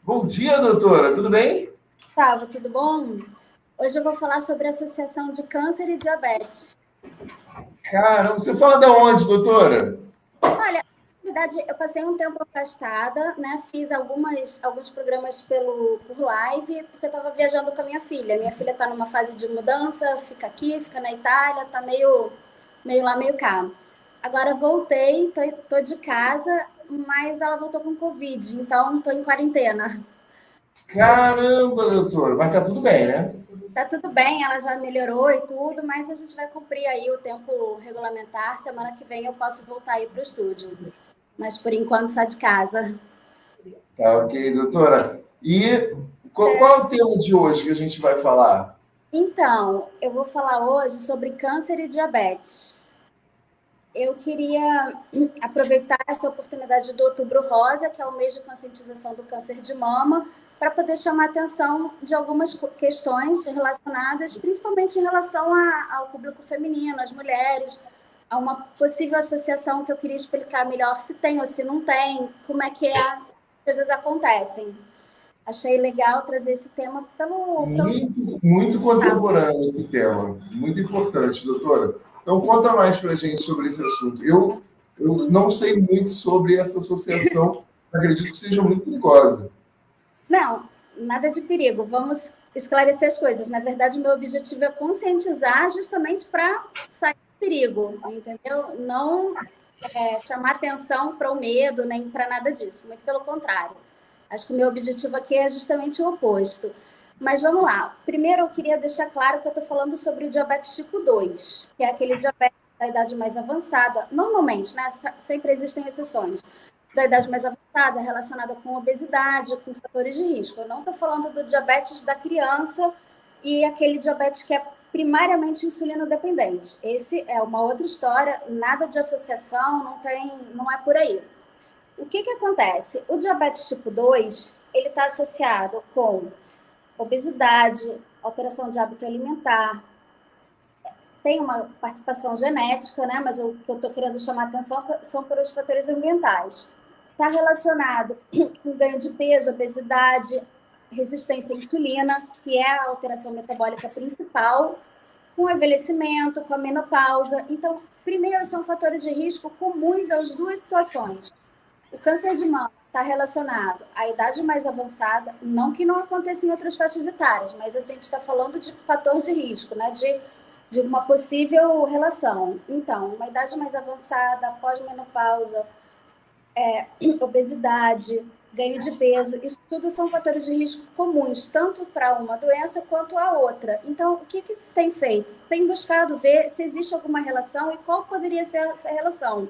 Bom dia, doutora. Tudo bem? Gustavo, tudo bom? Hoje eu vou falar sobre a associação de câncer e diabetes. Caramba, você fala da onde, doutora? Olha, na verdade, eu passei um tempo afastada, né? Fiz alguns programas por live, porque eu estava viajando com a minha filha. Minha filha está numa fase de mudança, fica aqui, fica na Itália, está meio lá, meio cá. Agora voltei, tô de casa, mas ela voltou com Covid, então estou em quarentena. Caramba, doutora. Mas tá tudo bem, né? Tá tudo bem, ela já melhorou e tudo, mas a gente vai cumprir aí o tempo regulamentar. Semana que vem eu posso voltar aí para o estúdio, mas por enquanto só de casa. Tá ok, doutora. E qual é o tema de hoje que a gente vai falar? Então, eu vou falar hoje sobre câncer e diabetes. Eu queria aproveitar essa oportunidade do Outubro Rosa, que é o mês de conscientização do câncer de mama, para poder chamar a atenção de algumas questões relacionadas, principalmente em relação ao público feminino, às mulheres, a uma possível associação que eu queria explicar melhor se tem ou se não tem, como é que as coisas acontecem. Achei legal trazer esse tema pelo... Muito contemporâneo esse tema. Muito importante, doutora. Então, conta mais para a gente sobre esse assunto. Eu não sei muito sobre essa associação. Acredito que seja muito perigosa. Não, nada de perigo. Vamos esclarecer as coisas. Na verdade, o meu objetivo é conscientizar justamente para sair do perigo, entendeu? Não chamar atenção para o medo, nem para nada disso. Muito pelo contrário. Acho que o meu objetivo aqui é justamente o oposto. Mas vamos lá. Primeiro, eu queria deixar claro que eu estou falando sobre o diabetes tipo 2, que é aquele diabetes da idade mais avançada. Normalmente, né? Sempre existem exceções da idade mais avançada, relacionada com obesidade, com fatores de risco. Eu não estou falando do diabetes da criança e aquele diabetes que é primariamente insulino dependente. Esse é uma outra história, nada de associação, não é por aí. O que acontece? O diabetes tipo 2, ele está associado com obesidade, alteração de hábito alimentar, tem uma participação genética, né? Mas o que eu estou querendo chamar a atenção são para os fatores ambientais. Está relacionado com ganho de peso, obesidade, resistência à insulina, que é a alteração metabólica principal, com o envelhecimento, com a menopausa. Então, primeiro, são fatores de risco comuns às duas situações. O câncer de mama está relacionado à idade mais avançada, não que não aconteça em outras faixas etárias, mas a gente está falando de fator de risco, né? De uma possível relação. Então, uma idade mais avançada, pós-menopausa, obesidade, ganho de peso, isso tudo são fatores de risco comuns, tanto para uma doença quanto a outra. Então, o que se tem feito? Tem buscado ver se existe alguma relação e qual poderia ser essa relação.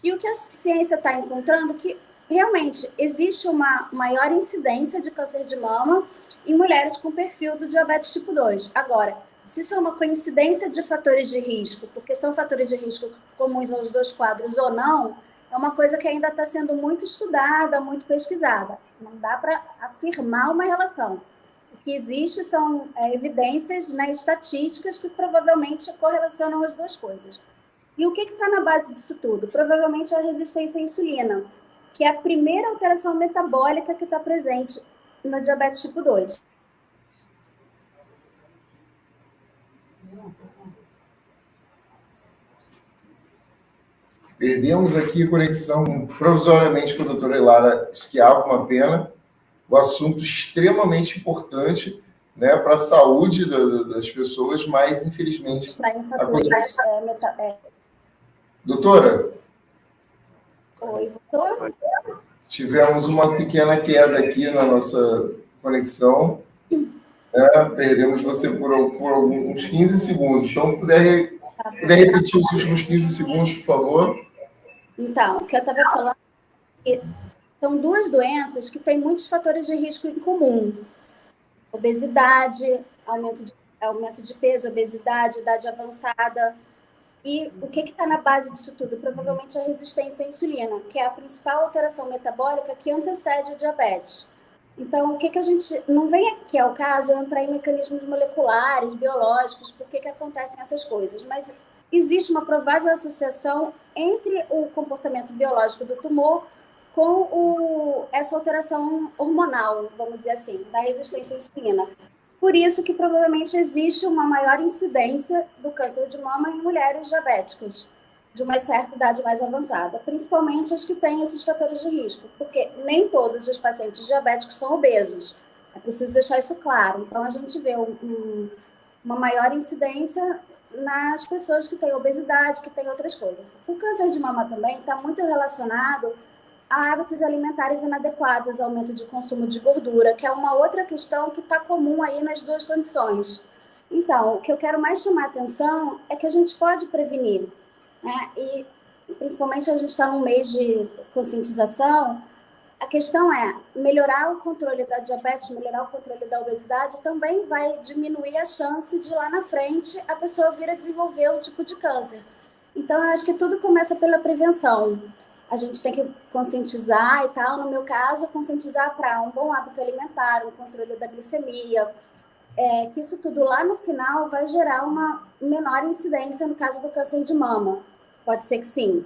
E o que a ciência está encontrando que realmente existe uma maior incidência de câncer de mama em mulheres com perfil do diabetes tipo 2. Agora, se isso é uma coincidência de fatores de risco, porque são fatores de risco comuns aos dois quadros ou não, é uma coisa que ainda está sendo muito estudada, muito pesquisada. Não dá para afirmar uma relação. O que existe são evidências, né, estatísticas que provavelmente correlacionam as duas coisas. E o que está na base disso tudo? Provavelmente a resistência à insulina, que é a primeira alteração metabólica que está presente no diabetes tipo 2. Perdemos aqui a conexão provisoriamente com a doutora Elara Schiavo, uma pena. O assunto extremamente importante, né, para a saúde das pessoas, mas infelizmente. Doutora? Oi, doutor? Tivemos uma pequena queda aqui na nossa conexão. Perdemos você por uns 15 segundos. Então, puder repetir os últimos 15 segundos, por favor. Então, o que eu estava falando são duas doenças que têm muitos fatores de risco em comum. Obesidade, aumento de peso, obesidade, idade avançada. E o que está na base disso tudo? Provavelmente a resistência à insulina, que é a principal alteração metabólica que antecede o diabetes. Então, o que a gente... Não vem aqui ao caso eu entrar em mecanismos moleculares, biológicos, por que acontecem essas coisas, mas existe uma provável associação entre o comportamento biológico do tumor com essa alteração hormonal, vamos dizer assim, da resistência à insulina. Por isso que provavelmente existe uma maior incidência do câncer de mama em mulheres diabéticas de uma certa idade mais avançada, principalmente as que têm esses fatores de risco, porque nem todos os pacientes diabéticos são obesos. É preciso deixar isso claro. Então, a gente vê uma maior incidência nas pessoas que têm obesidade, que têm outras coisas. O câncer de mama também está muito relacionado a hábitos alimentares inadequados, aumento de consumo de gordura, que é uma outra questão que está comum aí nas duas condições. Então, o que eu quero mais chamar a atenção é que a gente pode prevenir, né? E principalmente a gente está num mês de conscientização. A questão é melhorar o controle da diabetes, melhorar o controle da obesidade também vai diminuir a chance de lá na frente a pessoa vir a desenvolver um tipo de câncer. Então, eu acho que tudo começa pela prevenção. A gente tem que conscientizar e tal. No meu caso, conscientizar para um bom hábito alimentar, um controle da glicemia, que isso tudo lá no final vai gerar uma menor incidência no caso do câncer de mama. Pode ser que sim.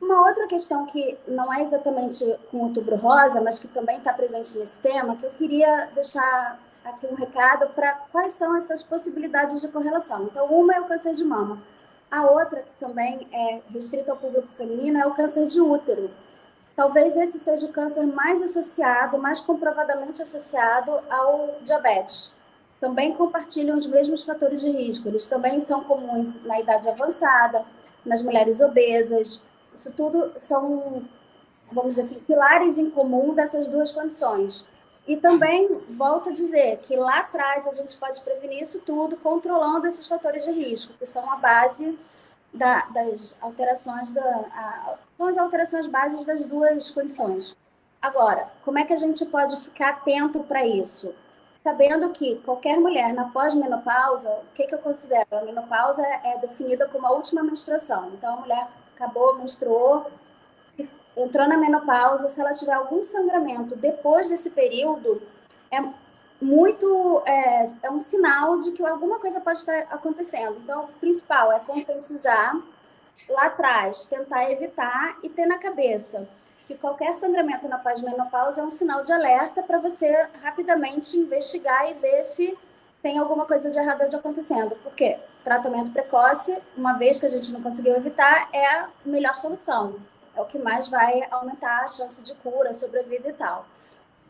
Uma outra questão que não é exatamente com o Outubro Rosa, mas que também está presente nesse tema, que eu queria deixar aqui um recado para quais são essas possibilidades de correlação. Então, uma é o câncer de mama. A outra, que também é restrita ao público feminino, é o câncer de útero. Talvez esse seja o câncer mais associado, mais comprovadamente associado ao diabetes. Também compartilham os mesmos fatores de risco. Eles também são comuns na idade avançada, nas mulheres obesas. Isso tudo são, vamos dizer assim, pilares em comum dessas duas condições. E também, volto a dizer, que lá atrás a gente pode prevenir isso tudo controlando esses fatores de risco, que são a base das alterações, são as alterações bases das duas condições. Agora, como é que a gente pode ficar atento para isso? Sabendo que qualquer mulher na pós-menopausa, o que eu considero? A menopausa é definida como a última menstruação. Então, a mulher acabou, menstruou, entrou na menopausa, se ela tiver algum sangramento depois desse período, é um sinal de que alguma coisa pode estar acontecendo. Então, o principal é conscientizar lá atrás, tentar evitar e ter na cabeça que qualquer sangramento na pós-menopausa é um sinal de alerta para você rapidamente investigar e ver se tem alguma coisa de errada acontecendo. Porque tratamento precoce, uma vez que a gente não conseguiu evitar, é a melhor solução. É o que mais vai aumentar a chance de cura, sobrevida e tal.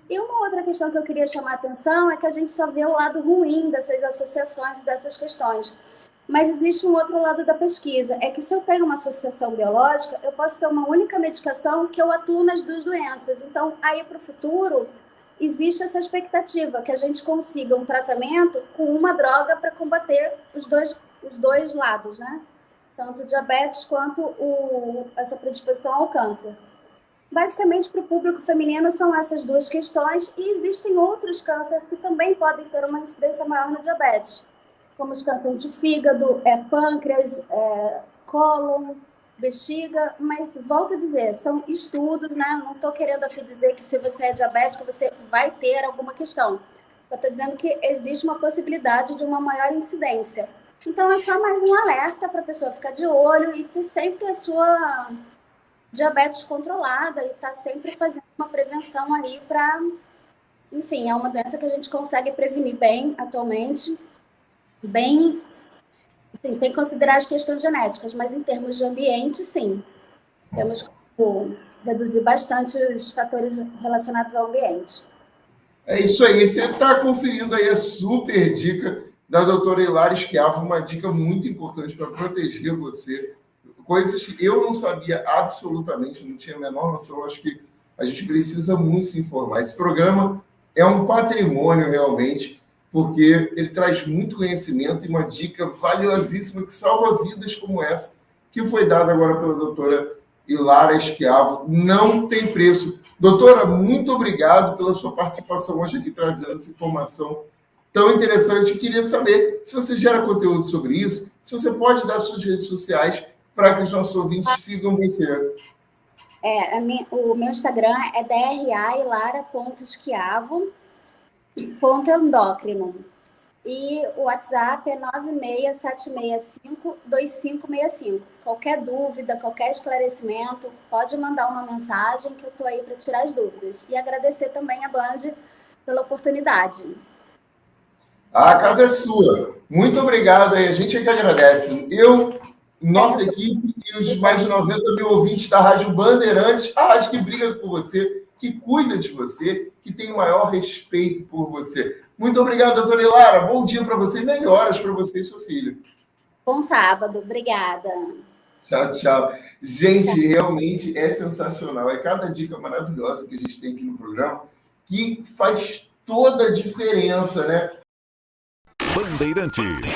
E uma outra questão que eu queria chamar a atenção é que a gente só vê o lado ruim dessas associações, dessas questões. Mas existe um outro lado da pesquisa, é que se eu tenho uma associação biológica, eu posso ter uma única medicação que eu atuo nas duas doenças. Então, aí para o futuro, existe essa expectativa que a gente consiga um tratamento com uma droga para combater os dois lados, né? Tanto o diabetes quanto essa predisposição ao câncer. Basicamente, para o público feminino, são essas duas questões, e existem outros cânceres que também podem ter uma incidência maior no diabetes, como os cânceres de fígado, pâncreas, cólon, bexiga, mas volto a dizer, são estudos, né? Não estou querendo aqui dizer que se você é diabético, você vai ter alguma questão. Só estou dizendo que existe uma possibilidade de uma maior incidência. Então, é só mais um alerta para a pessoa ficar de olho e ter sempre a sua diabetes controlada e estar sempre fazendo uma prevenção aí para... Enfim, é uma doença que a gente consegue prevenir bem atualmente, bem, assim, sem considerar as questões genéticas, mas em termos de ambiente, sim. Temos que reduzir bastante os fatores relacionados ao ambiente. É isso aí. Você está conferindo aí a super dica da doutora Hilária Schiavo, uma dica muito importante para proteger você. Coisas que eu não sabia absolutamente, não tinha a menor noção. Acho que a gente precisa muito se informar. Esse programa é um patrimônio, realmente, porque ele traz muito conhecimento e uma dica valiosíssima que salva vidas como essa, que foi dada agora pela doutora Hilária Schiavo. Não tem preço. Doutora, muito obrigado pela sua participação hoje aqui, trazendo essa informação tão interessante. Queria saber se você gera conteúdo sobre isso, se você pode dar suas redes sociais para que os nossos ouvintes sigam você. O meu Instagram é drailara.schiavo.endócrino. E o WhatsApp é 96765-2565. Qualquer dúvida, qualquer esclarecimento, pode mandar uma mensagem que eu estou aí para tirar as dúvidas. E agradecer também a Band pela oportunidade. A casa é sua. Muito obrigado aí. A gente é que agradece. Eu, nossa equipe e os mais de 90 mil ouvintes da Rádio Bandeirantes, a rádio que briga por você, que cuida de você, que tem o maior respeito por você. Muito obrigado, doutora Ilara. Bom dia para você e melhoras para você e seu filho. Bom sábado. Obrigada. Tchau, tchau. Gente, realmente é sensacional. É cada dica maravilhosa que a gente tem aqui no programa que faz toda a diferença, né? Bandeirantes.